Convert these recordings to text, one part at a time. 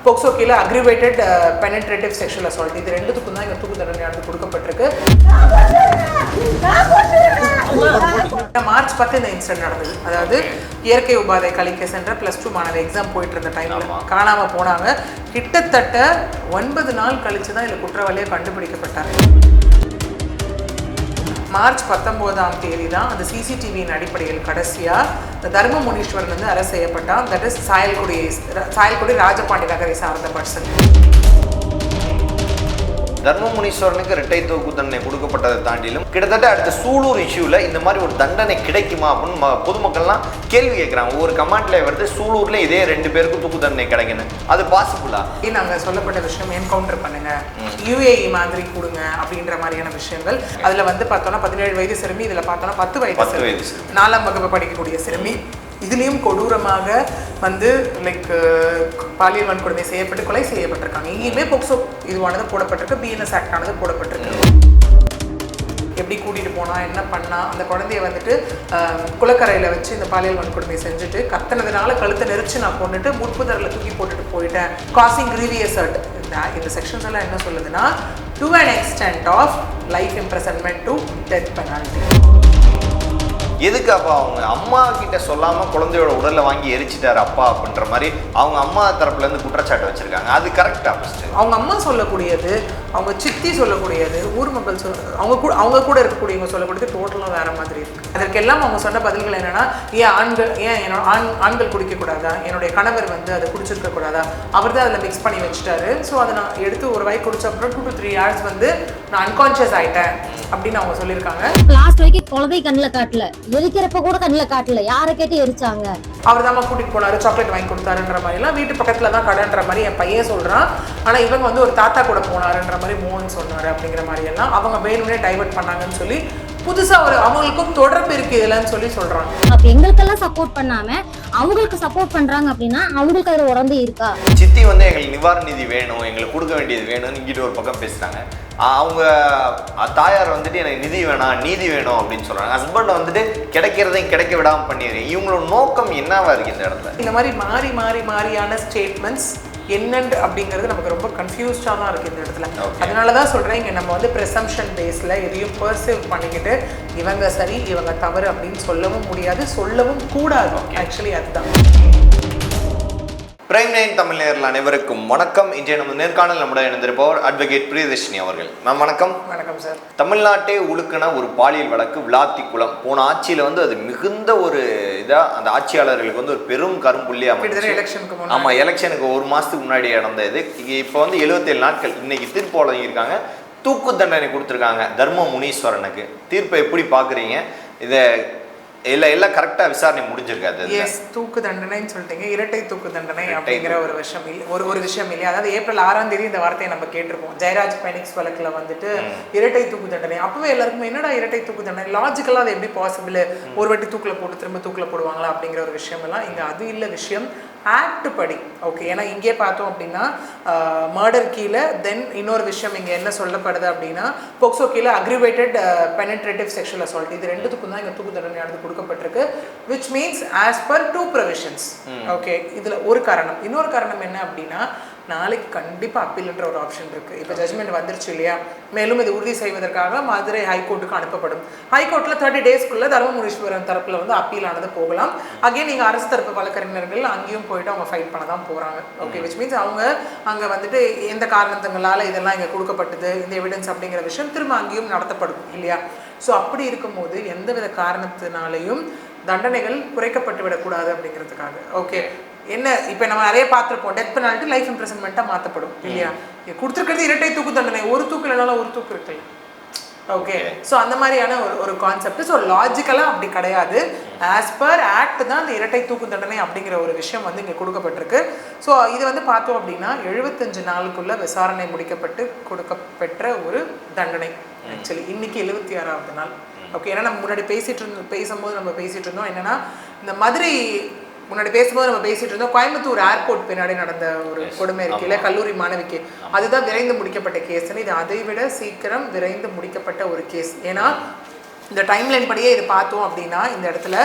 POCSO கீழே அக்ரிவேட்டட் penetrative sexual assault இது ரெண்டுத்துக்கும் தான் இங்கே தூக்கு தண்டனையானது கொடுக்கப்பட்டிருக்கு. மார்ச் 10 இந்த இன்சிடென்ட் நடந்தது. அதாவது இயற்கை உபாதை கழிக்க சென்ற +2 மாணவர் எக்ஸாம் போயிட்டு இருந்த டைம்ல காணாம போனாங்க. கிட்டத்தட்ட 9 நாள் கழிச்சு தான் இதில் குற்றவாளியாக கண்டுபிடிக்கப்பட்டாங்க. மார்ச் 19ஆம் தேதி தான் அந்த சிசிடிவியின் அடிப்படையில் கடைசியாக இந்த தர்ம முனீஸ்வரன் வந்து அரெஸ்ட் செய்யப்பட்டான். தட் இஸ் சாயல்குடி ராஜபாண்டி நகரை சார்ந்த பர்சன். தர்ம முனீஸ்வரனுக்கு இரட்டை தூக்கு தண்டனை கொடுக்கப்பட்டதை தாண்டிலும் கிட்டத்தட்ட அடுத்த சூலூர் இஷ்யூல இந்த மாதிரி ஒரு தண்டனை கிடைக்குமா அப்படின்னு பொதுமக்கள்லாம் கேள்வி கேட்குறாங்க. ஒரு கமெண்ட்ல வருது சூலூர்ல இதே 2 பேருக்கும் தூக்கு தண்டனை கிடைக்கணும், அது பாசிபிளா? நாங்கள் சொல்லப்பட்ட விஷயம் என்கவுண்டர் பண்ணுங்க, UAE மாதிரி கொடுங்க அப்படின்ற மாதிரியான விஷயங்கள். அதில் வந்து பார்த்தோன்னா 17 வயது சிறுமி, இதில் பார்த்தோன்னா 10 வயது சிறுமி, 4ஆம் வகுப்பு படிக்கக்கூடிய சிறுமி. இதுலேயும் கொடூரமாக வந்து லைக் பாலியல் வன்கொடுமை செய்யப்பட்டு கொலை செய்யப்பட்டிருக்காங்க. இங்கேயுமே போக்சோ இதுவானது போடப்பட்டிருக்கு, BNS ஆக்ட் ஆனது போடப்பட்டிருக்கு. எப்படி கூட்டிகிட்டு போனால் என்ன பண்ணால் அந்த குழந்தைய வந்துட்டு குளக்கரையில் வச்சு இந்த பாலியல் வன்கொடுமை செஞ்சுட்டு கத்தனதுனால கழுத்தை நெரிச்சு நான் கொண்டுட்டு முட்புதரில் தூக்கி போட்டுட்டு போயிட்டேன். Causing grievous hurt. இந்த செக்ஷன்ஸ் எல்லாம் என்ன சொல்லுதுன்னா to an extent of life imprisonment to death penalty. எதுக்கு அப்பா அவங்க அம்மா கிட்ட சொல்லாம குழந்தையோட உடலை வாங்கி எரிச்சிட்டாரு அப்பா அப்படின்ற மாதிரி அவங்க அம்மா தரப்புல இருந்து குற்றச்சாட்டு வச்சிருக்காங்க. அது கரெக்டா? அவங்க அம்மா சொல்லக்கூடியது, அவங்க சித்தி சொல்லக்கூடியது, ஊர் மக்கள் அவங்க கூட இருக்கக்கூடியவங்க சொல்லக்கூடியது டோட்டலாக வேற மாதிரி இருக்கு. அதற்கெல்லாம் அவங்க சொன்ன பதில்கள் என்னன்னா, என்னோட ஆண்கள் குடிக்க கூடாதா, என்னுடைய கணவர் வந்து அதை குடிச்சிருக்க கூடாதா, அவர் தான் அதில் மிக்ஸ் பண்ணி வச்சுட்டாரு. ஸோ அதை நான் எடுத்து ஒரு வாய் குடிச்ச அப்புறம் 2 to 3 hours வந்து நான் அன்கான்ஷியஸ் ஆயிட்டேன் அப்படின்னு அவங்க சொல்லியிருக்காங்க. லாஸ்ட் வரைக்கும் குழந்தை கண்ணில் காட்டல, எரிக்கிறப்ப கூட கண்ணில் காட்டல, யாரை கேட்டு எரிச்சாங்க. அவர் தான் கூட்டிட்டு போனாரு, சாக்லேட் வாங்கி கொடுத்தாருன்ற மாதிரிலாம் வீட்டு பக்கத்துல தான் கடைன்ற மாதிரி என் பையன் சொல்றான். ஆனா இவங்க வந்து ஒரு தாத்தா கூட போனாருன்ற மாதிரி மோகன் சொன்னாரு அப்படிங்கிற மாதிரி எல்லாம் அவங்க வேணும்னே டைவர்ட் பண்ணாங்கன்னு சொல்லி புதுசா அவங்களுக்கும் தொடர்பு இருக்கு இதுலன்னு சொல்லி சொல்றாங்க. அப்ப எங்களுக்கெல்லாம் சப்போர்ட் பண்ணாம அவங்களுக்கு சப்போர்ட் பண்றாங்க அப்படின்னா அவங்களுக்கு அது உடம்பு இருக்கா? சித்தி வந்து எங்களுக்கு நிவாரண நிதி வேணும், எங்களுக்கு கொடுக்க வேண்டியது வேணும்னு இங்கிட்ட ஒரு பக்கம் பேசுறாங்க. அவங்க தாயார் வந்துட்டு எனக்கு நிதி வேணாம் நீதி வேணும் அப்படின்னு சொல்றாங்க. ஹஸ்பண்ட் வந்துட்டு கிடைக்கிறதையும் கிடைக்க விடாம பண்ணிடுறேன். இவங்களோட நோக்கம் என்னவா இருக்கு இந்த இடத்துல? இந்த மாதிரி மாறியான ஸ்டேட்மெண்ட்ஸ் என்னன்னு அப்படிங்கிறது நமக்கு ரொம்ப கன்ஃபியூஸ்டாக தான் இருக்குது இந்த இடத்துல. அதனால தான் சொல்கிறேன், இங்கே நம்ம வந்து ப்ரெசம்ஷன் பேஸில் எதையும் பர்சீவ் பண்ணிக்கிட்டு இவங்க சரி இவங்க தவறு அப்படின்னு சொல்லவும் முடியாது, சொல்லவும் கூடாது. ஆக்சுவலி அதுதான். பிரைம் 9 தமிழ் நேயர்கள் அனைவருக்கும் வணக்கம். இன்றைய நம்ம நேர்காணல் நம்முடைய இணைந்திருப்பவர் அட்வொகேட் பிரியதர்ஷினி அவர்கள். மேம் வணக்கம். வணக்கம் சார். தமிழ்நாட்டே உழுக்கின ஒரு பாலியல் வழக்கு விளாத்திக்குளம். போன ஆட்சியில் வந்து அது மிகுந்த ஒரு இதாக அந்த ஆட்சியாளர்களுக்கு வந்து ஒரு பெரும் கரும்புள்ளி அமைச்சு. ஆமாம், எலெக்ஷனுக்கு 1 மாதத்துக்கு முன்னாடி நடந்த இது. இப்போ வந்து 77 நாட்கள் இன்னைக்கு தீர்ப்பு வழங்கியிருக்காங்க. தூக்கு தண்டனை கொடுத்துருக்காங்க தர்ம முனீஸ்வரனுக்கு. தீர்ப்பை எப்படி பார்க்குறீங்க? இதை எல்லாம் கரெக்டா விசாரணை முடிஞ்சிருக்காது. எஸ், தூக்கு தண்டனைன்னு சொல்லிட்டீங்க. இரட்டை தூக்கு தண்டனை அப்படிங்கிற ஒரு விஷயம் ஒரு விஷயம் இல்லையா? அதாவது ஏப்ரல் 6ஆம் தேதி இந்த வார்த்தையை நம்ம கேட்டிருப்போம். ஜெயராஜ் பெனிக்ஸ் வழக்குல வந்துட்டு இரட்டை தூக்கு தண்டனை. அப்பவே எல்லாருக்குமே என்னடா இரட்டை தூக்கு தண்டனை, லாஜிக்கலா அது எப்படி பாசிபிள், ஒரு வாட்டி தூக்குல போட்டு திரும்ப தூக்குல போடுவாங்களா அப்படிங்கிற ஒரு விஷயம் எல்லாம் இங்க அது இல்ல விஷயம். ஆக்ட் படி ஓகே. ஏன்னா இங்கே பார்த்தோம் அப்படின்னா மர்டர் கீழே தென் இன்னொரு விஷயம் இங்கே என்ன சொல்லப்படுது அப்படின்னா போக்சோ கீழே அக்ரிவேட்டட் பெனட்ரேட்டிவ் செக்ஷுவல் அசால்ட் இது ரெண்டுத்துக்கும் தான் இங்கே தூக்கு தண்டனையானது கொடுக்கப்பட்டிருக்கு. Which means as per 2 provisions. Okay, இதில் ஒரு காரணம். இன்னொரு காரணம் என்ன அப்படின்னா நாளைக்கு கண்டிப்பாக அப்பீல்ன்ற ஒரு ஆப்ஷன் இருக்குது. இப்போ ஜட்மெண்ட் வந்துருச்சு இல்லையா? மேலும் இது உறுதி செய்வதற்காக மதுரை ஹைகோர்ட்டுக்கு அனுப்பப்படும். ஹைகோர்ட்டில் 30 டேஸ்க்குள்ளே தர்ம முனீஸ்வரன் தரப்பில் வந்து அப்பீலானது போகலாம். அகே நீங்கள் அரசு தரப்பு வழக்கறிஞர்கள் அங்கேயும் போயிட்டு அவங்க ஃபைட் பண்ண தான் போகிறாங்க. ஓகே, விச் மீன்ஸ் அவங்க அங்கே வந்துட்டு எந்த காரணத்துங்களால் இதெல்லாம் இங்கே கொடுக்கப்பட்டது இந்த எவிடன்ஸ் அப்படிங்கிற விஷயம் திரும்ப அங்கேயும் நடத்தப்படும் இல்லையா? ஸோ அப்படி இருக்கும்போது எந்தவித காரணத்தினாலையும் தண்டனைகள் குறைக்கப்பட்டு விடக்கூடாது அப்படிங்கிறதுக்காக. ஓகே, என்ன இப்போ நம்ம நிறைய பார்த்துருப்போம், டெத் பெனால்ட்டி லைஃப் இம்ப்ரிசன்மெண்ட்டாக மாற்றப்படும் இல்லையா? கொடுத்துருக்கிறது இரட்டை தூக்கு தண்டனை, ஒரு தூக்கு இல்லைனாலும் ஒரு தூக்கு இருக்குல்ல. ஓகே, ஸோ அந்த மாதிரியான ஒரு கான்செப்ட். ஸோ லாஜிக்கலாக அப்படி கிடையாது. ஆஸ் பர் ஆக்ட் தான் இந்த இரட்டை தூக்கு தண்டனை அப்படிங்கிற ஒரு விஷயம் வந்து இங்கே கொடுக்கப்பட்டிருக்கு. ஸோ இது வந்து பார்த்தோம் அப்படின்னா 75 நாளுக்குள்ள விசாரணை முடிக்கப்பட்டு கொடுக்கப்பெற்ற ஒரு தண்டனை. ஆக்சுவலி இன்னைக்கு 76வது நாள். ஓகே, ஏன்னா நம்ம முன்னாடி பேசும்போது நம்ம பேசிட்டு இருந்தோம் என்னன்னா இந்த மதுரை முன்னாடி பேசும்போது நம்ம பேசிட்டு இருந்தோம் கோயம்புத்தூர் ஏர்போர்ட் பின்னாடி நடந்த ஒரு கொடுமை இருக்குல்ல கல்லூரி மாணவிக்கு, அதுதான் விரைந்து முடிக்கப்பட்ட கேஸ்ன்னு. இது அதை விட சீக்கிரம் விரைந்து முடிக்கப்பட்ட ஒரு கேஸ். ஏன்னா இந்த டைம்லைன் படியே இது பார்த்தோம் அப்படின்னா இந்த இடத்துல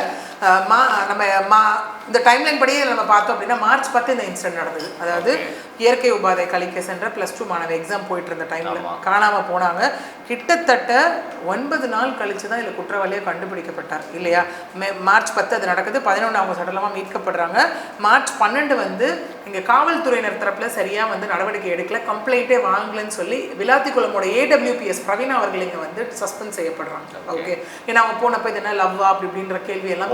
நம்ம இந்த டைம்லைன் படியே நம்ம பார்த்தோம் அப்படின்னா மார்ச் 10 இந்த இன்சிடென்ட் நடந்தது. அதாவது இயற்கை உபாதை கழிக்க சென்ற +2 மாணவ எக்ஸாம் போயிட்டு இருந்த டைம்ல காணாம போனாங்க. கிட்டத்தட்ட 9 நாள் கழிச்சு தான் இதில் குற்றவாளியாக கண்டுபிடிக்கப்பட்டார் இல்லையா. மார்ச் 10 அது நடக்குது. 11 அவங்க சடலமாக மீட்கப்படுறாங்க. மார்ச் 12 வந்து இங்கே காவல்துறையினர் தரப்புல சரியாக வந்து நடவடிக்கை எடுக்கல, கம்ப்ளைண்ட்டே வாங்கலன்னு சொல்லி விளாத்திக்குளமோட AWPS பிரவீனா அவர்கள் இங்கே வந்து சஸ்பெண்ட் செய்யப்படுறாங்க. ஓகே, ஏன்னா அவங்க போனப்போ இது என்ன லவ்வா அப்படி இப்படின்ற கேள்வி எல்லாம்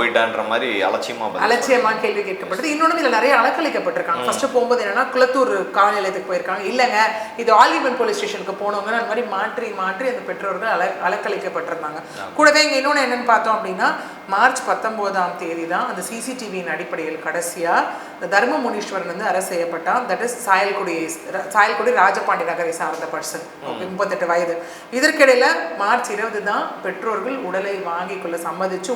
போயிட்டான்ற மாதிரி அலட்சியமா கேள்வி கேட்கப்பட்டது. இன்னொன்று இதில் நிறைய அலக்கழிக்கப்பட்டிருக்காங்க. ஃபர்ஸ்ட் போகும்போது என்னன்னா குளத்தூர் காவல் நிலையத்துக்கு போயிருக்காங்க. இல்லைங்க இது ஆலிவன் போலீஸ் ஸ்டேஷனுக்கு போனவங்க அந்த மாதிரி மாற்றி மாற்றி அந்த பெற்றோர்கள் அலக்கழிக்கப்பட்டிருந்தாங்க. கூடவே இங்கே இன்னொன்று என்னன்னு பார்த்தோம் அப்படின்னா மார்ச் 19ஆம் தேதி தான் அந்த CCTVயின் அடிப்படையில் கடைசியா இந்த தர்ம முனீஸ்வரன் வந்து அரசு செய்யப்பட்டான். தட் இஸ் சாயல்குடி ராஜபாண்டி நகரை சார்ந்த பர்சன், 38 வயது. இதற்கிடையில மார்ச் 20 தான் பெற்றோர்கள் உடலை வாங்கி கொள்ள சம்மதிச்சு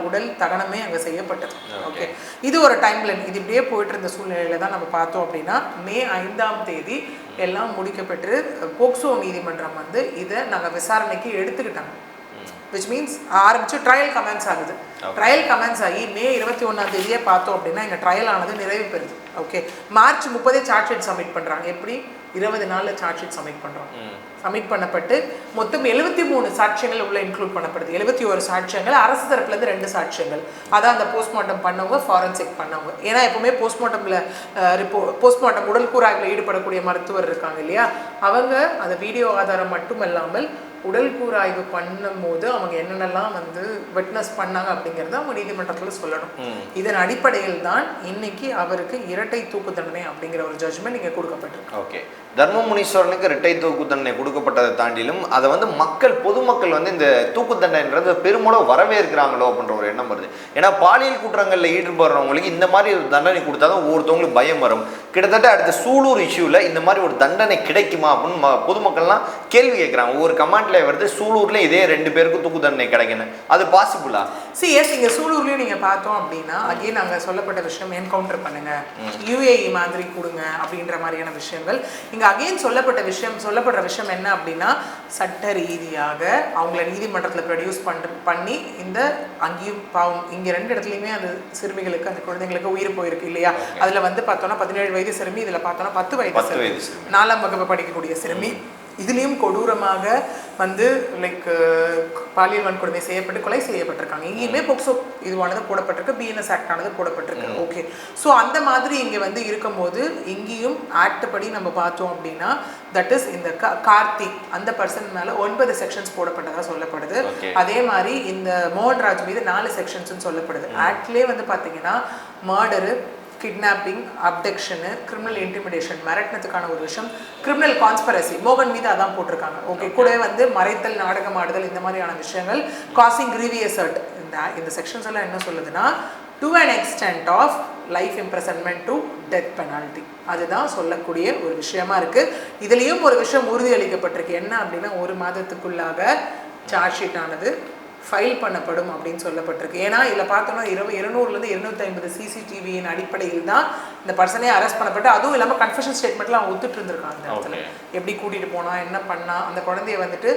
உடல் தகனமே அங்கே செய்யப்பட்டது. ஓகே, இது ஒரு டைம்லைன். இது இப்படியே போயிட்டு இருந்த சூழ்நிலையில தான் நம்ம பார்த்தோம் அப்படின்னா மே 5ஆம் தேதி எல்லாம் முடிக்கப்பட்டு போக்சோ நீதிமன்றம் வந்து இதை நாங்கள் விசாரணைக்கு எடுத்துக்கிட்டாங்க. விச் மீன்ஸ் ஆரம்பிச்சு ட்ரையல் கமெண்ட்ஸ் ஆகுது. ட்ரையல் கமெண்ட்ஸ் ஆகி மே 21ஆம் தேதியே பார்த்தோம் அப்படின்னா எங்கள் ட்ரையல் ஆனது நிறைவு பெறுது. Okay, March 30 charge sheet submit பண்ணுறாங்க. எப்படி 20 நாளில் சார்ஜ் ஷீட் சப்மிட் பண்ணுறோம். சப்மிட் பண்ணப்பட்டு மொத்தம் 73 சாட்சியங்கள் உள்ள இன்க்ளூட் பண்ணப்படுது. 71 சாட்சியங்கள் அரசு தரப்புலேருந்து 2 சாட்சியங்கள், அதான் அந்த போஸ்ட்மார்ட்டம் பண்ணவங்க, ஃபாரன்சிக் பண்ணவங்க. ஏன்னா எப்பவுமே போஸ்ட்மார்ட்டம் உடல் கூராய்வில் ஈடுபடக்கூடிய மருத்துவர் இருக்காங்க இல்லையா, அவங்க அந்த வீடியோ ஆதாரம் மட்டுமல்லாமல் உடல் கூராய்வு பண்ணும் போது அவங்க என்னென்னலாம் வந்து விட்னஸ் பண்ணாங்க அப்படிங்கிறத அவங்க நீதிமன்றத்தில் சொல்லணும். இதன் அடிப்படையில் தான் இன்னைக்கு அவருக்கு இரட்டை தூக்கு தண்டனை அப்படிங்கிற ஒரு ஜட்ஜ்மெண்ட் இங்கே கொடுக்கப்பட்டிருக்கு. ஓகே, தர்ம முனீஸ்வரனுக்கு இரட்டை தூக்கு தண்டனை கொடுக்கப்பட்டதை தாண்டிலும் அதை வந்து பொதுமக்கள் வந்து இந்த தூக்கு தண்டனைன்றது பெருமளவு வரவேற்கிறாங்களோ அப்படின்ற ஒரு எண்ணம் வருது. ஏன்னா பாலியல் குற்றங்களில் ஈடுபடுறவங்களுக்கு இந்த மாதிரி ஒரு தண்டனை கொடுத்தாதான் ஒவ்வொருத்தவங்களுக்கு பயம் வரும். கிட்டத்தட்ட அடுத்த சூலூர் இஷ்யூவில் இந்த மாதிரி ஒரு தண்டனை கிடைக்குமா அப்படின்னு பொதுமக்கள்லாம் கேள்வி கேட்குறாங்க. ஒவ்வொரு கமாண்ட்ல வருது சூலூர்ல இதே 2 பேருக்கு தூக்கு தண்டனை கிடைக்கணும், அது பாசிபிளா? எஸ், இங்க சூலூர்லயும் நீங்க பார்த்தோம் அப்படின்னா அகைன் நாங்க சொல்லப்பட்ட விஷயம் என்கவுண்டர் பண்ணுங்க, UAE மாதிரி கொடுங்க அப்படின்ற மாதிரியான விஷயங்கள். இங்க அகைன் சொல்லப்படுற விஷயம் என்ன அப்படின்னா சட்ட ரீதியாக அவங்கள நீதிமன்றத்தில் ப்ரொடியூஸ் பண்ணி இந்த அங்கேயும் பாவம் இங்க 2 இடத்துலையுமே அந்த சிறுமிகளுக்கு அந்த குழந்தைங்களுக்கு உயிர் போயிருக்கு இல்லையா. அதுல வந்து பார்த்தோம்னா 17 வயது சிறுமி, இதுல பார்த்தோம்னா 10 வயது 4ஆம் வகுப்பு படிக்கக்கூடிய சிறுமி. இதுலேயும் கொடூரமாக வந்து லைக் பாலியல் வன்கொடுமை செய்யப்பட்டு கொலை செய்யப்பட்டிருக்காங்க. இங்கேயுமே போக்சோ இதுவானது போடப்பட்டிருக்கு, BNS ஆக்ட் ஆனது போடப்பட்டிருக்கு. ஓகே, ஸோ அந்த மாதிரி இங்கே வந்து இருக்கும்போது இங்கேயும் ஆக்ட் படி நம்ம பார்த்தோம் அப்படின்னா தட் இஸ் இந்த கார்த்திக் அந்த பர்சன் மேலே 9 செக்ஷன்ஸ் போடப்பட்டதாக சொல்லப்படுது. அதே மாதிரி இந்த மோகன்ராஜ் மீது 4 செக்ஷன்ஸ்னு சொல்லப்படுது. ஆக்ட்லேயே வந்து பார்த்தீங்கன்னா மர்டரு, கிட்னாப்பிங், அப்டக்ஷனு, கிரிமினல் இன்டிமிடேஷன் மிரட்டினதுக்கான ஒரு விஷயம், கிரிமினல் கான்ஸ்பரசி மோகன் மீது அதான் போட்டிருக்காங்க. ஓகே, கூடவே வந்து மறைத்தல், நாடகம் ஆடுதல், இந்த மாதிரியான விஷயங்கள், காசிங் கிரீவியஸ் ஹர்ட். இந்த செக்ஷன்ஸ் எல்லாம் என்ன சொல்லுதுன்னா to an extent of life imprisonment to death penalty, அதுதான் சொல்லக்கூடிய ஒரு விஷயமா இருக்கு. இதுலேயும் ஒரு விஷயம் உறுதியளிக்கப்பட்டிருக்கு. என்ன அப்படின்னா 1 மாதத்துக்குள்ளாக சார்ஜ் ஷீட் ஆனது ஃபைல் பண்ணப்படும் அப்படின்னு சொல்லப்பட்டிருக்கு. ஏன்னா இதில் பார்த்தோம்னா 200லேருந்து 250 CCTVயின் அடிப்படையில் தான் இந்த பர்சனே அரெஸ்ட் பண்ணப்பட்டு, அதுவும் இல்லாமல் கன்ஃபெஷன் ஸ்டேட்மெண்ட்லாம் அவங்க ஒத்துட்டு இருந்திருக்காங்க. அந்த இடத்துல எப்படி கூட்டிகிட்டு போனால் என்ன பண்ணால், அந்த குழந்தைய வந்துட்டு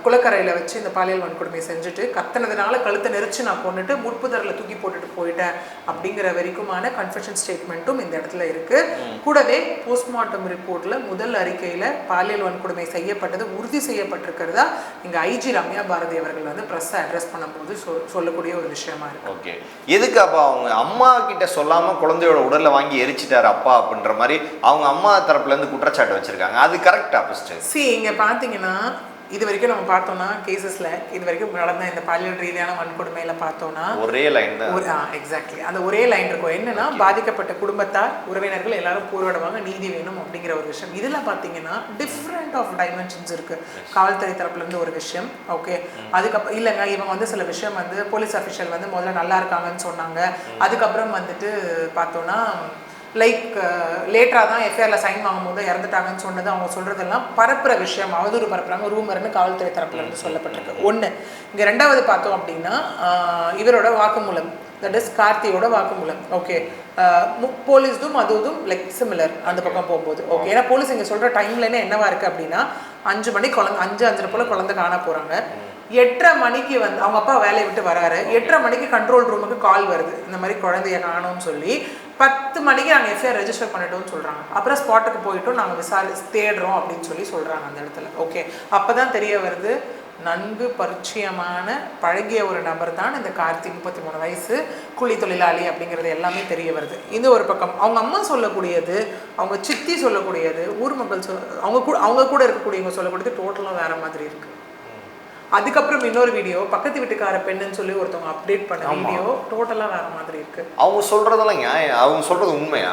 குளக்கரையில் வச்சு இந்த பாலியல் வன்கொடுமை செஞ்சுட்டு கத்தினதுனால கழுத்தை நெரிச்சு நான் கொண்டுட்டு முட்புதரில் தூக்கி போட்டுட்டு போயிட்டேன் அப்படிங்கிற வரைக்குமான கன்ஃபெஷன் ஸ்டேட்மெண்ட்டும் இந்த இடத்துல இருக்குது. கூடவே போஸ்ட்மார்ட்டம் ரிப்போர்ட்டில் முதல் அறிக்கையில் பாலியல் வன்கொடுமை செய்யப்பட்டது உறுதி செய்யப்பட்டிருக்கிறதா இங்கே IG ரம்யா பாரதி அவர்கள் வந்து ப்ரெஸ்ஸை அட்ரஸ் பண்ணும்போது சொல்லக்கூடிய ஒரு விஷயமா இருக்கு. ஓகே, எதுக்கு அப்போ அவங்க அம்மா கிட்ட சொல்லாமல் குழந்தையோட உடலை வாங்கி எரிச்சிட்டாரு அப்பா அப்படின்ற மாதிரி அவங்க அம்மா தரப்புல இருந்து குற்றச்சாட்டு வச்சிருக்காங்க. அது கரெக்டா? இங்க பாத்தீங்கன்னா இது வரைக்கும் நம்ம பார்த்தோம்னா கேசஸ்ல இது வரைக்கும் நடந்த இந்த பாலியல் ரீதியான வன்கொடுமையில பார்த்தோம்னா ஒரே லைன் தான். எக்ஸாக்ட்லி அந்த ஒரே லைன் இருக்கும். என்னன்னா பாதிக்கப்பட்ட குடும்பத்தார், உறவினர்கள் எல்லாரும் போராடுவாங்க, நீதி வேணும் அப்படிங்கிற ஒரு விஷயம். இதுல பாத்தீங்கன்னா டிஃப்ரெண்ட் ஆஃப் டைமென்ஷன்ஸ் இருக்கு. காவல்துறை தரப்புல இருந்து ஒரு விஷயம். ஓகே, அதுக்கப்புறம் இல்லைங்க இவங்க வந்து சில விஷயம் வந்து போலீஸ் அஃபிஷியல் வந்து முதல்ல நல்லா இருக்காங்கன்னு சொன்னாங்க. அதுக்கப்புறம் வந்துட்டு பார்த்தோம்னா லைக் லேட்டராக தான் எஃப்ஐஆரில் சைன் வாங்கும்போது இறந்துட்டாங்கன்னு சொன்னது அவங்க சொல்கிறதெல்லாம் பரப்புற விஷயம், அவதூறு பரப்புறாங்க, ரூமர்னு காவல்துறை தரப்புல இருந்து சொல்லப்பட்டிருக்கு. 1 இங்கே 2வது பார்த்தோம் அப்படின்னா இவரோட வாக்குமூலம், தட் இஸ் கார்த்தியோட வாக்குமூலம். ஓகே, போலீஸ்தும் அதுவும் லைக் சிமிலர் அந்த பக்கம் போகும்போது. ஓகே, ஏன்னா போலீஸ் இங்கே சொல்கிற டைம்லைனே என்னவா இருக்குது அப்படின்னா 5 மணி குழந்தை 5:30 போல் குழந்தை காண போகிறாங்க. 8:30 மணிக்கு வந்து அவங்க அப்பா வேலையை விட்டு வராரு. 8:30 மணிக்கு கண்ட்ரோல் ரூமுக்கு கால் வருது, இந்த மாதிரி குழந்தைய காணோம்னு சொல்லி. 10 மணிக்கு நாங்கள் எஃப்ஐஆர் ரெஜிஸ்டர் பண்ணிட்டோம்னு சொல்கிறாங்க. அப்புறம் ஸ்பாட்டுக்கு போயிட்டோம், நாங்கள் தேடுறோம் அப்படின்னு சொல்கிறாங்க அந்த இடத்துல. ஓகே, அப்போ தான் தெரிய வருது நன்கு பரிச்சயமான பழகிய ஒரு நபர் தான் இந்த கார்த்தி, 33 வயசு, கூலி தொழிலாளி அப்படிங்கிறது எல்லாமே தெரிய வருது. இது ஒரு பக்கம். அவங்க அம்மா சொல்லக்கூடியது, அவங்க சித்தி சொல்லக்கூடியது, ஊர் மக்கள் அவங்க கூட இருக்கக்கூடியவங்க சொல்லக்கூடியது டோட்டலாக வேற மாதிரி இருக்கு. அதுக்கப்புறம் இன்னொரு வீடியோ, பக்கத்து வீட்டுக்கார பெண்ணுன்னு சொல்லி ஒருத்தவங்க அப்டேட் பண்ண வீடியோ டோட்டலாக வேற மாதிரி இருக்கு. அவங்க சொல்றதெல்லாம் அவங்க சொல்றது உண்மையா?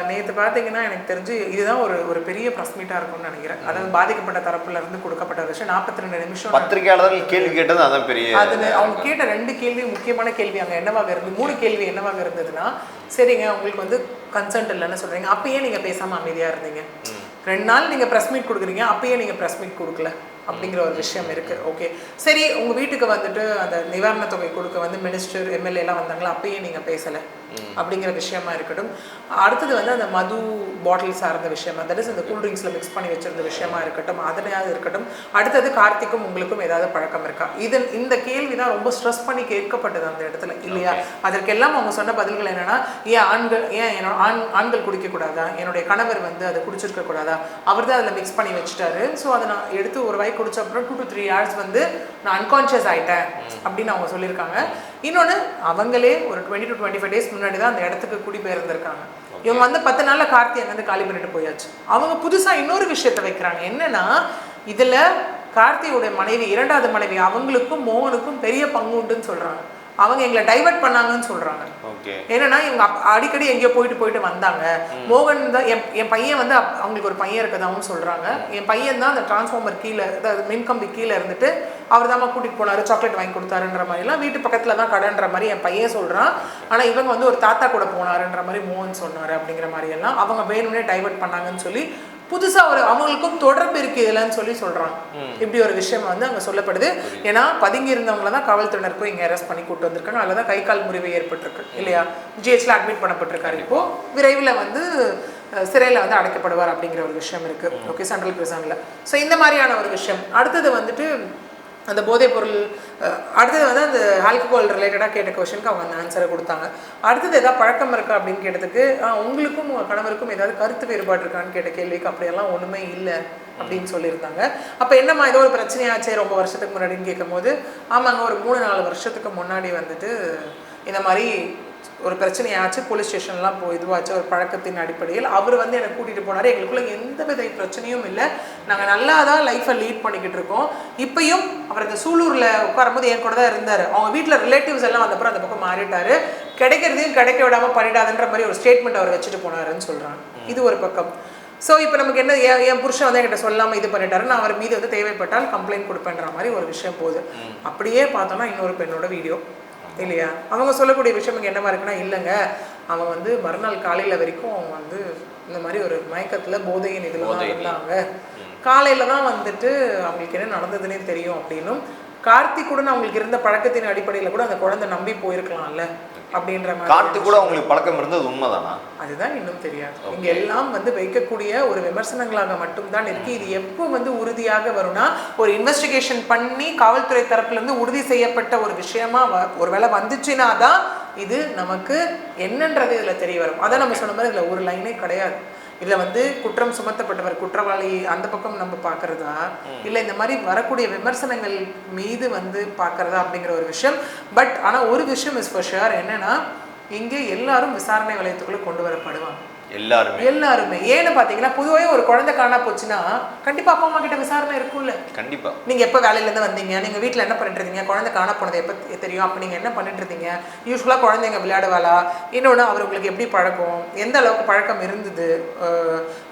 நேற்று பார்த்தீங்கன்னா எனக்கு தெரிஞ்சு இதுதான் ஒரு பெரிய ப்ரெஸ் மீட்டாக இருக்கும்னு நினைக்கிறேன். அதாவது பாதிக்கப்பட்ட தரப்புல இருந்து கொடுக்கப்பட்ட விஷயம் 42 நிமிஷம் பத்திரிகையாளர்கள் கேள்வி கேட்டது அதான் பெரிய. அதில் அவங்க கேட்ட 2 கேள்வி, முக்கியமான கேள்வி அங்கே என்னவாக இருந்து 3 கேள்வி என்னவாக இருந்ததுன்னா, சரிங்க உங்களுக்கு வந்து கன்சென்ட் இல்லைன்னு சொல்கிறீங்க, அப்பயே நீங்கள் பேசாமல் அமைதியாக இருந்தீங்க. 2 நாள் நீங்கள் ப்ரெஸ் மீட் கொடுக்குறீங்க, அப்பயே நீங்கள் ப்ரெஸ் மீட் கொடுக்கல அப்படிங்கிற ஒரு விஷயம் இருக்குது. ஓகே, சரி உங்கள் வீட்டுக்கு வந்துட்டு அந்த நிவாரண தொகை கொடுக்க வந்து மினிஸ்டர் எம்எல்ஏலாம் வந்தாங்களா, அப்பயே நீங்கள் பேசலை அப்படிங்கிற விஷயமா இருக்கட்டும். அடுத்தது வந்து அந்த மது பாட்டில் சார்ந்த விஷயமா, தட் இஸ் அந்த கூல்ட்ரிங்க்ஸில் மிக்ஸ் பண்ணி வச்சிருந்த விஷயமா இருக்கட்டும், அதனையாவது இருக்கட்டும். அடுத்தது கார்த்திக்கும் உங்களுக்கும் ஏதாவது பழக்கம் இருக்கா? இந்த கேள்வி தான் ரொம்ப ஸ்ட்ரெஸ் பண்ணி கேட்கப்பட்டது அந்த இடத்துல, இல்லையா? அதற்கெல்லாம் அவங்க சொன்ன பதில்கள் என்னன்னா, ஏன் ஆண்கள் குடிக்கக்கூடாதா, என்னுடைய கணவர் வந்து அதை குடிச்சிருக்க கூடாதா, அவர் தான் அதில் மிக்ஸ் பண்ணி வச்சுட்டாரு, ஸோ அதை நான் எடுத்து ஒரு வாய் குடிச்ச அப்புறம் 2 to 3 hours வந்து நான் அன்கான்ஷியஸ் ஆயிட்டேன் அப்படின்னு அவங்க சொல்லியிருக்காங்க. இன்னொன்று, அவங்களே ஒரு 20 to 25 days முன்னாடி தான் அந்த இடத்துக்கு குடிபெயர்ந்திருக்காங்க. இவங்க வந்து 10 நாள்ல கார்த்தி அங்கேருந்து காலி பண்ணிட்டு போயாச்சு. அவங்க புதுசாக இன்னொரு விஷயத்த வைக்கிறாங்க. என்னன்னா, இதில் கார்த்தியோட மனைவி, 2வது மனைவி, அவங்களுக்கும் மோகனுக்கும் பெரிய பங்கு உண்டுன்னு சொல்றாங்க. அவங்க எங்களை டைவர்ட் பண்ணாங்கன்னு சொல்றாங்க. ஏன்னா இவங்க அடிக்கடி எங்கேயோ போயிட்டு வந்தாங்க. மோகன் தான் என் பையன் வந்து அவங்களுக்கு ஒரு பையன் இருக்கதாகவும் சொல்றாங்க. என் பையன் தான் அந்த டிரான்ஸ்ஃபார்மர் கீழே, அதாவது மின்கம்பி கீழே இருந்துட்டு அவர் தான் கூட்டிட்டு போனாரு, சாக்லேட் வாங்கி கொடுத்தாருன்ற மாதிரிலாம், வீட்டு பக்கத்துல தான் கடைன்ற மாதிரி என் பையன் சொல்றான். ஆனா இவங்க வந்து ஒரு தாத்தா கூட போனாருன்ற மாதிரி மோகன் சொன்னாரு அப்படிங்கிற மாதிரி எல்லாம் அவங்க வேணும்னே டைவர்ட் பண்ணாங்கன்னு சொல்லி புதுசா அவங்களுக்கும் தொடர்பு இருக்கு இதுலன்னு சொல்லி சொல்றாங்க. இப்படி ஒரு விஷயம் வந்து அங்க சொல்லப்படுது. ஏன்னா பதுங்கி இருந்தவங்கள தான் காவல்துறையினர் போய் இங்க அரெஸ்ட் பண்ணி கூட்டு வந்திருக்காங்க. அதுலதான் கை கால் முறிவு ஏற்பட்டிருக்கு, இல்லையா? ஜிஹெச்ல அட்மிட் பண்ணப்பட்டிருக்காரு. இப்போ விரைவில் வந்து சிறையில் வந்து அடைக்கப்படுவார் அப்படிங்கிற ஒரு விஷயம் இருக்கு. Okay, central பிரிசன்ல. ஸோ இந்த மாதிரியான ஒரு விஷயம். அடுத்தது வந்துட்டு அந்த போதைப் பொருள், அடுத்தது வந்து அந்த ஆல்கஹால் ரிலேட்டடாக கேட்ட கொஸ்டினுக்கு அவங்க அந்த ஆன்சரை கொடுத்தாங்க. அடுத்தது ஏதாவது பழக்கம் இருக்கா அப்படின்னு கேட்டதுக்கு, உங்களுக்கும் உங்கள் கணவருக்கும் ஏதாவது கருத்து வேறுபாடு இருக்கான்னு கேட்ட கேள்விக்கு அப்படியெல்லாம் ஒன்றுமே இல்லை அப்படின்னு சொல்லியிருந்தாங்க. அப்போ என்னம்மா ஏதோ ஒரு பிரச்சனையாச்சே ரொம்ப வருஷத்துக்கு முன்னாடின்னு கேட்கும் போது, ஆமாங்க ஒரு 3-4 வருஷத்துக்கு முன்னாடி வந்துட்டு இந்த மாதிரி ஒரு பிரச்சனையாச்சு, போலீஸ் ஸ்டேஷன்லாம் இதுவாச்சு, ஒரு பழக்கத்தின் அடிப்படையில் அவர் வந்து என்னை கூட்டிகிட்டு போனார். எங்களுக்குள்ள எந்த வித பிரச்சனையும் இல்லை, நாங்கள் நல்லா தான் லைஃப்பை லீட் பண்ணிக்கிட்டு இருக்கோம். இப்பயும் அவர் இந்த சூலூரில் உட்காரும்போது என் கூட தான் இருந்தார். அவங்க வீட்டில் ரிலேட்டிவ்ஸ் எல்லாம் வந்தப்பறம் அந்த பக்கம் மாறிட்டார். கிடைக்கிறதையும் கிடைக்க விடாமல் பண்ணிடாதுன்ற மாதிரி ஒரு ஸ்டேட்மெண்ட் அவர் வச்சுட்டு போனாருன்னு சொல்கிறாங்க. இது ஒரு பக்கம். ஸோ இப்போ நமக்கு என்ன, என் புருஷன் வந்து என்கிட்ட சொல்லாமல் இது பண்ணிட்டாரு, நான் அவர் மீது வந்து தேவைப்பட்டால் கம்ப்ளைண்ட் கொடுப்பேன்ற மாதிரி ஒரு விஷயம் போகுது. அப்படியே பார்த்தோன்னா இன்னொரு பெண்ணோட வீடியோ, இல்லையா? அவங்க சொல்லக்கூடிய விஷயம் இங்கே என்னவா இருக்குன்னா, இல்லைங்க அவங்க வந்து மறுநாள் காலையில் வரைக்கும் அவங்க வந்து இந்த மாதிரி ஒரு மயக்கத்தில் போதையின் இதில் தான் இருந்தாங்க. காலையில் தான் வந்துட்டு அவங்களுக்கு என்ன நடந்ததுன்னே தெரியும் அப்படின்னும், கார்த்திக்குடன் அவங்களுக்கு இருந்த பழக்கத்தின் அடிப்படையில் கூட அந்த குழந்தை நம்பி போயிருக்கலாம்ல அப்படின்ற மாதிரி. கார்த்திக் கூட அவங்களுக்கு பழக்கம் இருந்தது உண்மைதானா? அதுதான் இன்னும் தெரியாது. இங்க எல்லாம் வந்து வைக்கக்கூடிய ஒரு விமர்சனங்களாக மட்டும்தான் இருக்கு. இது எப்போ வந்து உறுதியாக வரும்னா, ஒரு இன்வெஸ்டிகேஷன் பண்ணி காவல்துறை தரப்புல இருந்து உறுதி செய்யப்பட்ட ஒரு விஷயமா ஒருவேளை வந்துச்சுன்னா தான் இது நமக்கு என்னன்றது இதுல தெரிய வரும். அதான் நம்ம சொன்ன மாதிரி இதுல ஒரு லைனே கிடையாது. இதுல வந்து குற்றம் சுமத்தப்பட்டவர் குற்றவாளி அந்த பக்கம் நம்ம பார்க்கறதா, இல்லை இந்த மாதிரி வரக்கூடிய விமர்சனங்கள் மீது வந்து பார்க்கறதா அப்படிங்கிற ஒரு விஷயம். பட் ஆனால் ஒரு விஷயம் இஸ் ஃபார் ஷுர், என்னன்னா இங்கே எல்லாரும் விசாரணை வளையத்துக்குள்ள கொண்டு வரப்படுவாங்க. எல்லாருமே ஏன்னு பாத்தீங்கன்னா, பொதுவாக ஒரு குழந்தை காணா போச்சுன்னா கண்டிப்பா அப்பா அம்மா கிட்ட விசாரணை இருக்கும்ல. கண்டிப்பா நீங்க எப்ப வேலையில இருந்து வந்தீங்க, நீங்க வீட்டுல என்ன பண்ணிட்டு இருந்தீங்க, குழந்தை காணா போனது எப்ப தெரியும், அப்ப நீங்க என்ன பண்ணிட்டு இருந்தீங்க, யூஸ்வலா குழந்தைங்க விளையாடுவாளா, இன்னொன்று அவர் உங்களுக்கு எப்படி பழக்கம், எந்த அளவுக்கு பழக்கம் இருந்தது,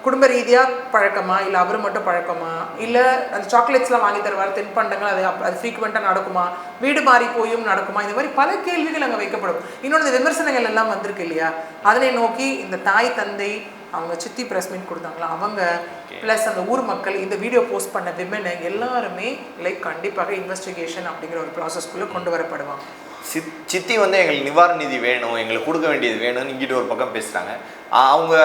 குடும்ப ரீதியா பழக்கமா, இல்லை அவர் மட்டும் பழக்கமா, இல்லை அந்த சாக்லேட்ஸ்லாம் வாங்கி தருவார், தின்பண்டங்கள் அது ஃப்ரீக்வெண்ட்டாக நடக்குமா, வீடு மாறி போயும் நடக்குமா, இந்த மாதிரி பல கேள்விகள் அங்கே வைக்கப்படும். இன்னொன்று இந்த விமர்சனங்கள் எல்லாம் வந்திருக்கு இல்லையா, அதனை நோக்கி இந்த தாய் தந்தை அவங்க சித்தி ப்ரெஸ் மீட் கொடுத்தாங்களா அவங்க, ப்ளஸ் அந்த ஊர் மக்கள், இந்த வீடியோ போஸ்ட் பண்ண விமன் எல்லாருமே லைக் கண்டிப்பாக இன்வெஸ்டிகேஷன் அப்படிங்கிற ஒரு ப்ராசஸ்க்குள்ளே கொண்டு வரப்படுவாங்க. சித்தி வந்து எங்களுக்கு நிவாரண நிதி வேணும், எங்களுக்கு கொடுக்க வேண்டியது வேணும்னு இங்கிட்ட ஒரு பக்கம் பேசுகிறாங்க. அவங்க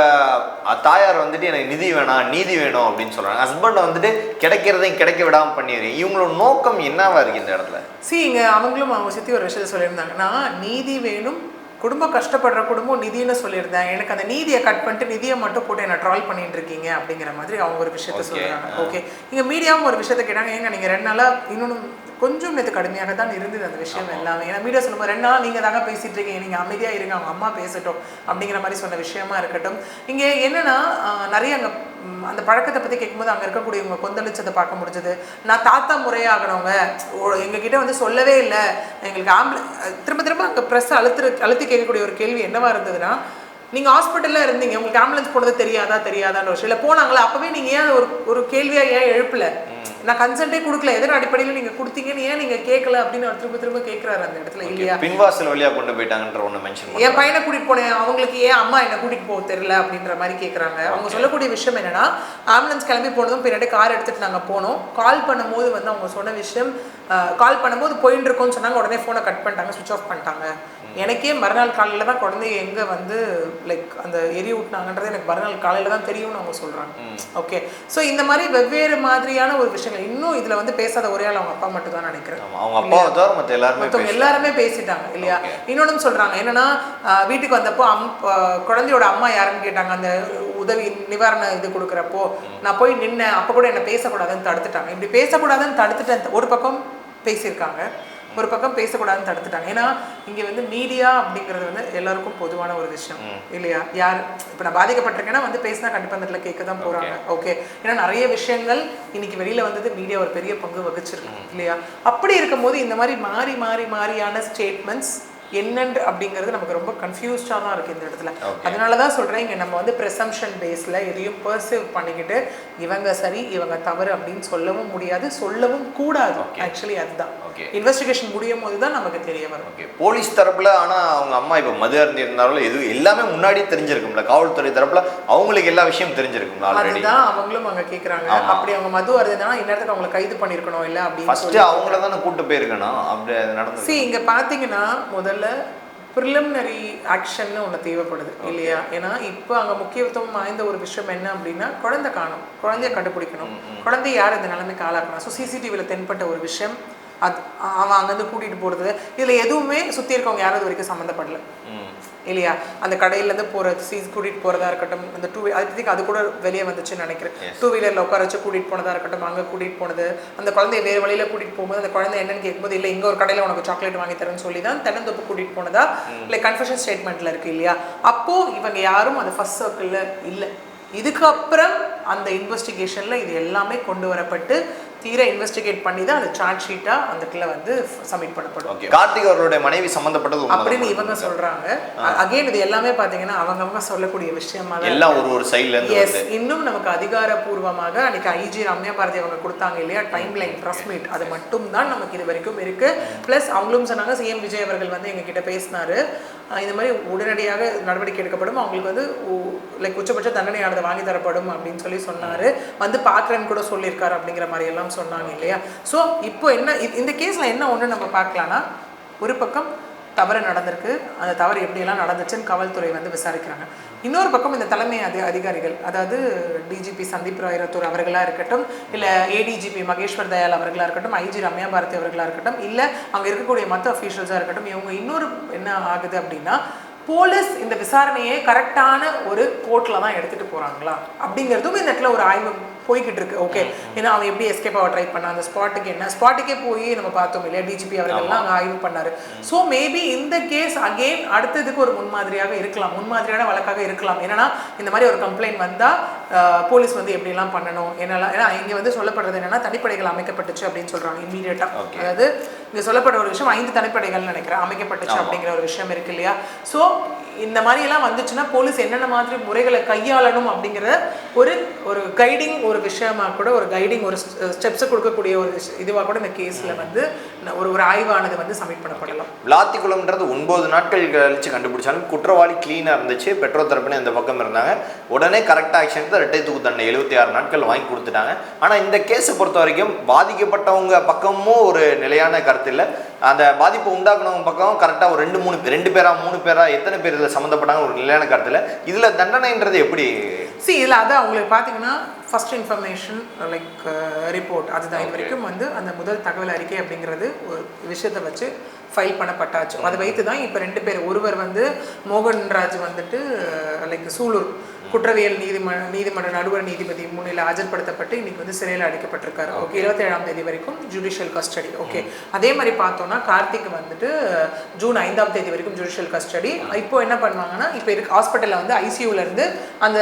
தாயார் வந்துட்டு எனக்கு நிதி வேணாம் நீதி வேணும் அப்படின்னு சொல்கிறாங்க. ஹஸ்பண்டை வந்துட்டு கிடைக்கிறதையும் கிடைக்க விடாமல் பண்ணிடுறீங்க. இவங்களோட நோக்கம் என்னவா இருக்குது இந்த இடத்துல? இங்கே அவங்களும் அவங்க சித்தி ஒரு விஷயத்தை சொல்லியிருந்தாங்க, நான் நீதி வேணும், குடும்பம் கஷ்டப்படுற குடும்பம் நிதின்னு சொல்லியிருந்தேன், எனக்கு அந்த நீதியை கட் பண்ணிட்டு நிதியை மட்டும் போட்டு என்ன ட்ரால் பண்ணிட்டு இருக்கீங்க அப்படிங்கிற மாதிரி அவங்க ஒரு விஷயத்த சொல்கிறாங்க. ஓகே, இங்கே மீடியாவும் ஒரு விஷயத்த கேட்டாங்க, ஏங்க நீங்கள் 2 நாளாக இன்னொன்று கொஞ்சம் நேற்று கடுமையாக தான் இருந்தது அந்த விஷயம் எல்லாமே. ஏன்னா மீடியா சொல்லும்போது 2 நாள் நீங்கள் தாங்க பேசிகிட்டு இருக்கீங்க, நீங்கள் அமைதியாக இருங்க, அவங்க அம்மா பேசட்டும் அப்படிங்கிற மாதிரி சொன்ன விஷயமா இருக்கட்டும். இங்கே என்னென்னா நிறைய அங்கே அந்த பழக்கத்தை பற்றி கேட்கும்போது அங்கே இருக்கக்கூடியவங்க கொந்தளிச்சதை பார்க்க முடிஞ்சது. நான் தாத்தா முறையாகணவங்க எங்ககிட்ட வந்து சொல்லவே இல்லை, எங்களுக்கு திரும்ப திரும்ப அங்கே ப்ரெஸ் அழுத்தி கேட்கக்கூடிய ஒரு கேள்வி என்னவா இருந்ததுன்னா, நீங்கள் ஹாஸ்பிட்டலில் இருந்தீங்க, உங்களுக்கு ஆம்புலன்ஸ் போனது தெரியாதான்னு விஷயம் இல்லை, போனாங்களா அப்போவே நீங்கள் ஏன் ஒரு கேள்வியாக ஏன் எழுப்பல, நான் கன்சென்ட்டே கொடுக்கல, எதன் அடிப்படையில் நீங்கள் கொடுத்தீங்கன்னு ஏன் நீங்கள் கேட்கல அப்படின்னு அவர் திரும்ப கேட்குறாரு அந்த இடத்துல இல்லையா. பின்வாசல் வழியாக கொண்டு போயிட்டாங்கன்ற ஒன்று மென்ஷன் என் பையனை கூட்டிகிட்டு போனேன், அவங்களுக்கு ஏன் அம்மா என்னை கூட்டிகிட்டு போக தெரியல அப்படின்ற மாதிரி கேட்குறாங்க. அவங்க சொல்லக்கூடிய விஷயம் என்னன்னா, ஆம்புலன்ஸ் கிளம்பி போனதும் பின்னாடி கார் எடுத்துகிட்டு நாங்கள் போனோம், கால் பண்ணும்போது வந்து அவங்க சொன்ன விஷயம், கால் பண்ணும்போது போயின்னு இருக்கோன்னு சொன்னாங்க, உடனே ஃபோனை கட் பண்ணிட்டாங்க, சுவிச் ஆஃப் பண்ணிட்டாங்க. எனக்கே மறுநாள் காலையில் தான் குழந்தைய எங்கே வந்து லைக் அந்த எரி விட்டாங்கன்றது எனக்கு மறுநாள் காலையில் தான் தெரியும்னு அவங்க சொல்கிறாங்க. ஓகே, ஸோ இந்த மாதிரி வெவ்வேறு மாதிரியான ஒரு விஷயங்கள் இன்னும் இதில் வந்து பேசாத ஒரே ஆள் அவங்க அப்பா மட்டும் தான் நினைக்கிறேன். மற்றவங்க எல்லாருமே பேசிட்டாங்க இல்லையா. இன்னொன்னு சொல்கிறாங்க என்னன்னா, வீட்டுக்கு வந்தப்போ குழந்தையோட அம்மா யாருன்னு கேட்டாங்க, அந்த உதவி நிவாரண இது கொடுக்குறப்போ நான் போய் நின்னேன், அப்போ கூட என்னை பேசக்கூடாதுன்னு தடுத்துட்டாங்க. இப்படி பேசக்கூடாதுன்னு தடுத்துட்டேன், ஒரு பக்கம் பேசியிருக்காங்க, ஒரு பக்கம் பேசக்கூடாதுன்னு தடுத்துட்டாங்க. ஏன்னா இங்கே வந்து மீடியா அப்படிங்கிறது வந்து எல்லாருக்கும் பொதுவான ஒரு விஷயம் இல்லையா. யார் இப்போ நான் பாதிக்கப்பட்டிருக்கேன்னா வந்து பேசினா கண்டிப்பாக அந்த இடத்துல கேட்க தான் போகிறாங்க. ஓகே, ஏன்னா நிறைய விஷயங்கள் இன்னைக்கு வெளியில் வந்தது மீடியா ஒரு பெரிய பங்கு வகிச்சிருக்கு இல்லையா. அப்படி இருக்கும்போது இந்த மாதிரி மாறியான ஸ்டேட்மெண்ட்ஸ் என்னென்று அப்படிங்கிறது நமக்கு ரொம்ப கன்ஃபியூஸ்டாக தான் இருக்குது இந்த இடத்துல. அதனால தான் சொல்கிறேன், இங்கே நம்ம வந்து ப்ரெசம்ஷன் பேஸில் எதையும் பர்சீவ் பண்ணிக்கிட்டு இவங்க சரி இவங்க தவறு அப்படின்னு சொல்லவும் முடியாது, சொல்லவும் கூடாது. ஆக்சுவலி அதுதான் இன்வெஸ்டிகேஷன் முடியும் போது தான் நமக்கு தெரிய வரும். போலீஸ் தரப்புல ஆனால் அவங்க அம்மா இப்போ மது அருந்தி இருந்தாலும் எது எல்லாமே முன்னாடியே தெரிஞ்சிருக்கும்ல, காவல்துறை தரப்புல அவங்களுக்கு எல்லா விஷயம் தெரிஞ்சிருக்கும்ல. அதுதான் அவங்களும் அங்கே கேட்குறாங்க, அப்படி அவங்க மது அருந்தினா இந்நேரத்துக்கு அவங்களை கைது பண்ணியிருக்கணும் இல்லை அப்படின்னு ஃபர்ஸ்ட் அவங்கள தானே கூட்டு போயிருக்கணும். அப்படி நடந்து இங்கே பார்த்தீங்கன்னா முதல்ல ப்ரிலிமினரி ஆக்ஷன்னு ஒன்று தேவைப்படுது இல்லையா. ஏன்னா இப்போ அங்கே முக்கியத்துவம் வாய்ந்த ஒரு விஷயம் என்ன அப்படின்னா, குழந்தை காணும், குழந்தைய கண்டுபிடிக்கணும், குழந்தைய யார் இந்த நிலைமைக்கு ஆளாக்கணும். ஸோ சிசிடிவியில் தென்பட்ட ஒரு விஷயம், அது அவன் அங்கேருந்து கூட்டிகிட்டு போகிறது, இதில் எதுவுமே சுற்றி இருக்கவங்க யாரும் இது வரைக்கும் சம்மந்தப்படலை இல்லையா. அந்த கடையிலேருந்து கூட்டிகிட்டு போகிறதா இருக்கட்டும், அந்த அது கூட வெளியே வந்துச்சுன்னு நினைக்கிறேன். 2 வீலரில் உட்கார வச்சு கூட்டிகிட்டு போனதாக இருக்கட்டும், அங்கே கூட்டிகிட்டு போனது, அந்த குழந்தைய வேறு வழியில் கூட்டிகிட்டு போகும்போது அந்த குழந்தை என்னன்னு கேட்கும்போது இல்லை இங்கே ஒரு கடையில் உனக்கு சாக்லேட் வாங்கி தரேன்னு சொல்லி தான் தென்னந்தோப்பு கூட்டிகிட்டு போனதா இல்லை கன்ஃபெஷன் ஸ்டேட்மெண்ட்டில் இருக்குது இல்லையா. அப்போது இவங்க யாரும் அந்த ஃபர்ஸ்ட் சர்க்கிளில் இல்லை. இதுக்கப்புறம் அந்த இன்வெஸ்டிகேஷனில் இது எல்லாமே கொண்டு வரப்பட்டு தீர இன்வெஸ்டிகேட் பண்ணி தான் அந்த சார்ஜ் ஷீட்டாக அந்த இடத்துல வந்து சப்மிட் பண்ணப்படும். கார்த்திக் அவர்களுடைய மனைவி சம்பந்தப்பட்டது அப்படின்னு இவங்க சொல்றாங்க. அகைன் இது எல்லாமே பார்த்தீங்கன்னா அவங்க சொல்லக்கூடிய விஷயமா எல்லாம் ஒரு சைட்ல இருந்து. எஸ், இன்னும் நமக்கு அதிகாரப்பூர்வமாக அன்னைக்கு ஐஜி ரம்யா பாரதி அவங்க கொடுத்தாங்க இல்லையா டைம் லைன் ப்ரெஸ் மீட், அது மட்டும் தான் நமக்கு இது வரைக்கும் இருக்கு. பிளஸ் அவங்களும் சொன்னாங்க, சிஎம் விஜய் அவர்கள் வந்து எங்ககிட்ட பேசினாரு, இந்த மாதிரி உடனடியாக நடவடிக்கை எடுக்கப்படும், அவங்களுக்கு வந்து லைக் உச்சபட்ச தண்டனையானதை வாங்கி தரப்படும் அப்படின்னு சொல்லி சொன்னாரு, வந்து பார்க்குறேன்னு கூட சொல்லியிருக்காரு அப்படிங்கிற மாதிரி எல்லாம் சொன்னாங்க இல்லையா. ஸோ இப்போ என்ன இந்த கேஸில் என்ன ஒன்று நம்ம பார்க்கலான்னா, ஒரு பக்கம் தவறு நடந்திருக்கு, அந்த தவறு எப்படியெல்லாம் நடந்துச்சுன்னு காவல்துறை வந்து விசாரிக்கிறாங்க. இன்னொரு பக்கம் இந்த தலைமை அதிகாரிகள், அதாவது டிஜிபி சந்தீப் ராய் ரத்தூர் அவர்களாக இருக்கட்டும், இல்லை ஏடிஜிபி மகேஸ்வர் தயால் அவர்களாக இருக்கட்டும், ஐஜி ரம்யா பாரதி அவர்களாக இருக்கட்டும், இல்லை அங்கே இருக்கக்கூடிய மற்ற அஃபீஷியல்ஸாக இருக்கட்டும், இவங்க இன்னொரு என்ன ஆகுது அப்படின்னா, போலீஸ் இந்த விசாரணையை கரெக்டான ஒரு கோர்ட்டில் தான் எடுத்துகிட்டு போகிறாங்களா அப்படிங்கிறதும் இந்த இடத்துல ஒரு ஆய்வு போய்கிட்டு இருக்கு. ஓகே, ஏன்னா அவன் எப்படி எஸ்கேப் ஆக ட்ரை பண்ணான், அந்த ஸ்பாட்டுக்கே போய் நம்ம பார்த்தோம் இல்லையா, டிஜிபி அவர்கள்லாம் அங்கே ஆய்வு பண்ணாரு. ஸோ மேபி இந்த கேஸ் அகெயின் அடுத்ததுக்கு ஒரு முன்மாதிரியாக இருக்கலாம், முன்மாதிரியான வழக்காக இருக்கலாம். ஏன்னா இந்த மாதிரி ஒரு கம்ப்ளைண்ட் வந்தால் போலீஸ் வந்து எப்படிலாம் பண்ணணும் என்னெல்லாம், ஏன்னா இங்கே வந்து சொல்லப்படுறது என்னன்னா தனிப்படைகள் அமைக்கப்பட்டுச்சு அப்படின்னு சொல்கிறாங்க இம்மீடியட்டாக. அதாவது இங்கே சொல்லப்படுற ஒரு விஷயம் 5 தனிப்படைகள் நினைக்கிறேன் அமைக்கப்பட்டுச்சு அப்படிங்கிற ஒரு விஷயம் இருக்கு இல்லையா. ஸோ இந்த மாதிரி எல்லாம் வந்துச்சுன்னா போலீஸ் என்னென்ன மாதிரி முறைகளை கையாளணும் அப்படிங்கிற ஒரு கைடிங் ஒரு விஷயமா கூட, ஒரு கைடிங் ஒரு ஸ்டெப்ஸை கொடுக்கக்கூடிய ஒரு இதுவாக கூட இந்த கேஸில் வந்து ஒரு ஆய்வானது வந்து சப்மிட் பண்ணப்படலாம். விளாத்திக்குளம்ன்றது 9 நாட்கள் கழிச்சு கண்டுபிடிச்சாலும் குற்றவாளி கிளீனாக இருந்துச்சு, பெற்றோர் தரப்புன்னு இந்த பக்கம் இருந்தாங்க, உடனே கரெக்டாக ஆக்ஷன் தான் இரட்டை தூக்கு தண்டனை 76 நாட்கள் வாங்கி கொடுத்துட்டாங்க. ஆனால் இந்த கேஸை பொறுத்த வரைக்கும் பாதிக்கப்பட்டவங்க பக்கமும் ஒரு நிலையான கருத்து இல்லை, அந்த பாதிப்பு உண்டாக்குனவங்க பக்கம் கரெக்டாக ஒரு 2 பேரா 3 பேரா எத்தனை பேர் இதில் சம்மந்தப்பட்டாங்க ஒரு நிலையான கருத்து இல்லை. இதில் தண்டனைன்றது எப்படி? இதில் அது அவங்களுக்கு பார்த்தீங்கன்னா ஃபர்ஸ்ட் இன்ஃபர்மேஷன் லைக் ரிப்போர்ட் அதுதான் இது வரைக்கும் வந்து அந்த முதல் தகவல் அறிக்கை அப்படிங்கிறது ஒரு விஷயத்தை வச்சு ஃபைல் பண்ணப்பட்டாச்சு. அதை வைத்து தான் இப்போ 2 பேர், ஒருவர் வந்து மோகன்ராஜ் வந்துட்டு லைக் சூலூர் குற்றவியல் நீதிமன்ற நடுவர் நீதிபதி முன்னிலை ஆஜர்படுத்தப்பட்டு இன்னைக்கு வந்து சிறையில் அடைக்கப்பட்டிருக்காரு. ஓகே, 27ஆம் தேதி வரைக்கும் ஜுடிஷியல் கஸ்டடி. ஓகே, அதே மாதிரி பார்த்தோம்னா கார்த்திக் வந்துட்டு ஜூன் 5ஆம் தேதி வரைக்கும் ஜுடிஷியல் கஸ்டடி. இப்போ என்ன பண்ணுவாங்கன்னா, இப்போ இருக்கு ஹாஸ்பிட்டலில் வந்து ஐசியூல இருந்து அந்த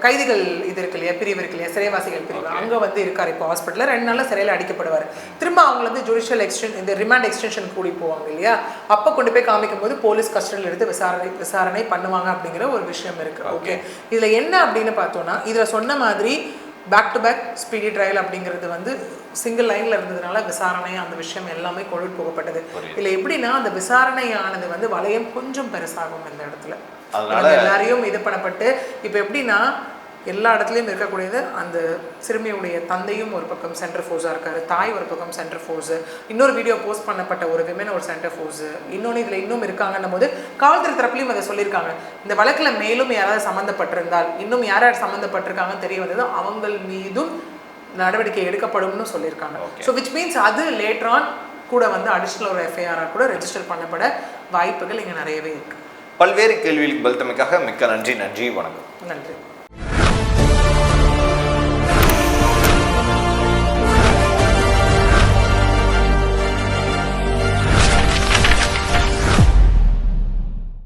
கைதிகள் இது இருக்கு இல்லையா, பிரிவு இருக்கு இல்லையா, சிறைவாசிகள் பிரிவு, அங்கே வந்து இருக்காரு இப்போ ஹாஸ்பிட்டலில். 2 நாளில் சிறையில் அடிக்கப்படுவார். திரும்ப அவங்க வந்து ஜுடிஷியல் இந்த ரிமாண்ட் எக்ஸ்டென்ஷன் கூடி போவாங்க இல்லையா, அப்போ கொண்டு போய் காமிக்கும் போது போலீஸ் கஸ்டடியில் எடுத்து விசாரணை பண்ணுவாங்க அப்படிங்கிற ஒரு விஷயம் இருக்கு. ஓகே, இதில் என்ன அப்படின்னு பார்த்தோன்னா, இதில் சொன்ன மாதிரி back to back speedy trial அப்படிங்கிறது வந்து சிங்கிள் லைனில் இருந்ததுனால விசாரணை அந்த விஷயம் எல்லாமே கொண்டு போகப்பட்டது. இல்லை எப்படின்னா, அந்த விசாரணையானது வந்து வளையம் கொஞ்சம் பெருசாகும் இந்த இடத்துல, அதனால எல்லாரையும் இது பண்ணப்பட்டு இப்போ எப்படின்னா எல்லா இடத்துலையும் இருக்கக்கூடியது அந்த சிறுமியுடைய தந்தையும் ஒரு பக்கம் சென்டர் ஃபோர்ஸாக இருக்காரு, தாய் ஒரு பக்கம் சென்டர் ஃபோர்ஸு, இன்னொரு வீடியோ போஸ்ட் பண்ணப்பட்ட ஒரு விமன் ஒரு சென்டர் ஃபோர்ஸு, இன்னொன்று இதில் இன்னும் இருக்காங்கன்னும் போது காவல்துறை தரப்புலையும் அதை சொல்லியிருக்காங்க. இந்த வழக்கில் மேலும் யாராவது சம்மந்தப்பட்டிருந்தால், இன்னும் யார் யார் சம்மந்தப்பட்டிருக்காங்கன்னு தெரிய வந்தது, அவங்க மீதும் நடவடிக்கை எடுக்கப்படும்னு சொல்லியிருக்காங்க. ஸோ விச் மீன்ஸ் அது லேட்டர் ஆன் கூட வந்து அடிஷ்னல் ஒரு எஃப்ஐஆராக கூட ரெஜிஸ்டர் பண்ணப்பட வாய்ப்புகள் இங்கே நிறையவே இருக்குது. பல்வேறு கேள்விகளுக்கு பதில் தமைக்காக மிக்க நன்றி. வணக்கம். நன்றி.